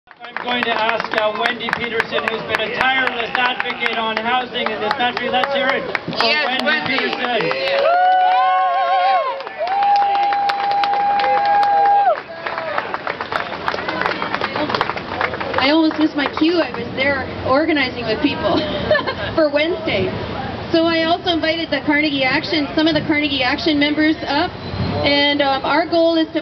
I'm going to ask Wendy Peterson, who's been a tireless advocate on housing in this country. Let's hear it for Wendy Peterson. I almost missed my cue. I was there organizing with people for Wednesday. So I also invited the Carnegie Action, some of the Carnegie Action members up. And our goal is to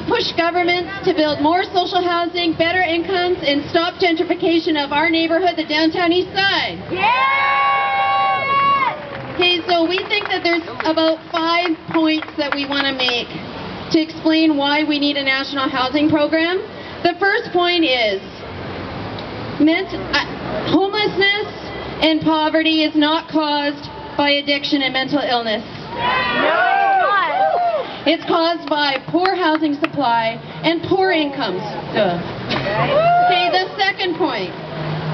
push governments to build more social housing, better incomes, and stop gentrification of our neighborhood, the downtown east side. Okay, so we think that there's about 5 points that we want to make to explain why we need a national housing program. The first point is homelessness and poverty is not caused by addiction and mental illness. It's caused by poor housing supply and poor incomes. Okay, the second point.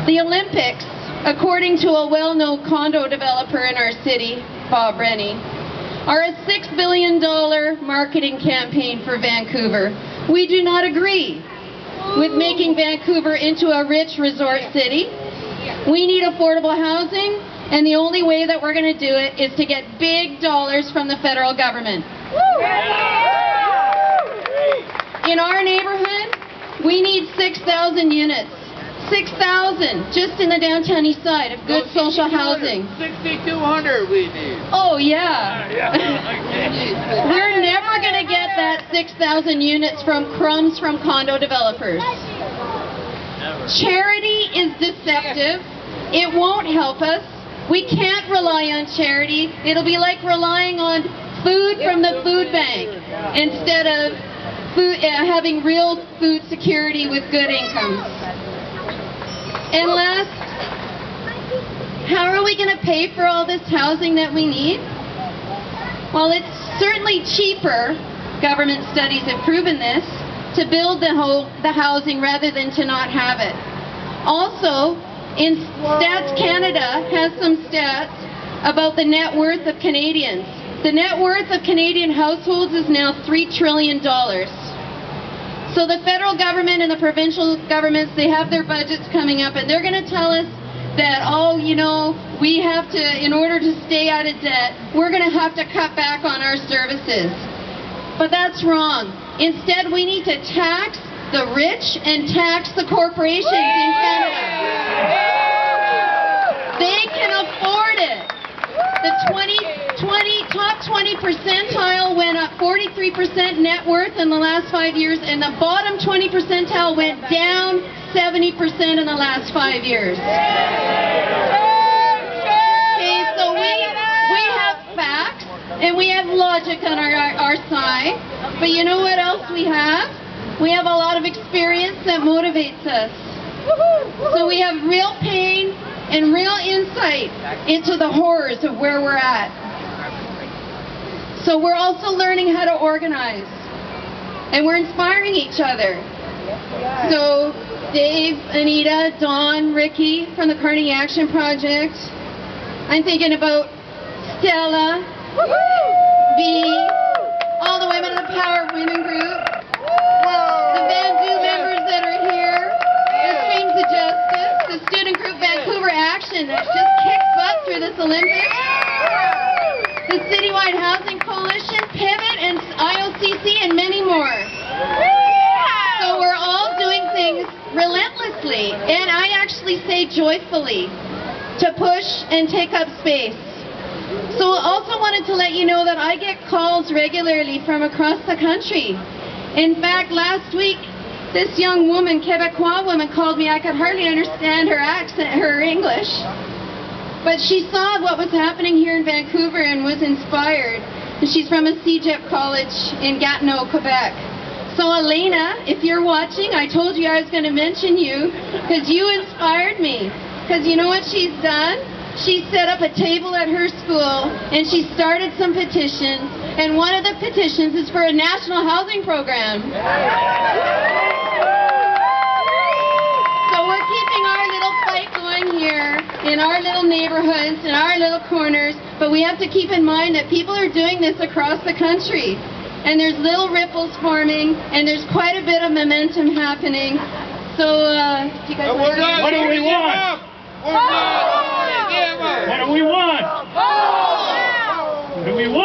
The Olympics, according to a well-known condo developer in our city, Bob Rennie, are a $6 billion marketing campaign for Vancouver. We do not agree with making Vancouver into a rich resort city. We need affordable housing, and the only way that we're going to do it is to get big dollars from the federal government. In our neighborhood, we need 6,000 units. 6,000 just in the downtown east side of good social housing. 6,200 we need. Oh yeah. We're never going to get that 6,000 units from crumbs from condo developers. Charity is deceptive. It won't help us. We can't rely on charity. It'll be like relying on food from the food bank instead of having real food security with good incomes. And last, how are we going to pay for all this housing that we need? Well, it's certainly cheaper, government studies have proven this, to build the housing rather than to not have it. Also, Stats Canada has some stats about the net worth of Canadians. The net worth of Canadian households is now $3 trillion. So the federal government and the provincial governments, they have their budgets coming up, and they're going to tell us that, oh, you know, we have to, in order to stay out of debt, we're going to have to cut back on our services. But that's wrong. Instead, we need to tax the rich and tax the corporations in Canada. They can afford it. The top 20 percentile went up 43% net worth in the last 5 years, and the bottom 20 percentile went down 70% in the last 5 years. Okay, so we have facts and we have logic on our side, but you know what else we have? We have a lot of experience that motivates us. So we have real pain and real insight into the horrors of where we're at. So we're also learning how to organize, and we're inspiring each other. So Dave, Anita, Dawn, Ricky from the Carnegie Action Project. I'm thinking about Stella, V, all the women in the Power Women Group, the Vancouver members that are here, the Streams of Justice, the student group Vancouver Action that just kicked butt through this Olympics, the Citywide Housing Coalition, Pivot, and IOCC, and many more. So we're all doing things relentlessly, and I actually say joyfully, to push and take up space. So I also wanted to let you know that I get calls regularly from across the country. In fact, last week, this young woman, Quebecois woman, called me. I could hardly understand her accent, her English. But she saw what was happening here in Vancouver and was inspired. And she's from a CEGEP college in Gatineau, Quebec. So Elena, if you're watching, I told you I was going to mention you because you inspired me. Because you know what she's done? She set up a table at her school and she started some petitions. And one of the petitions is for a national housing program. So we're keeping our little fight going here in our little neighborhoods, in our little corners, but we have to keep in mind that people are doing this across the country. And there's little ripples forming, and there's quite a bit of momentum happening. So, do you guys want to... What do we want? We're not going to give up. What do we want? What do we want?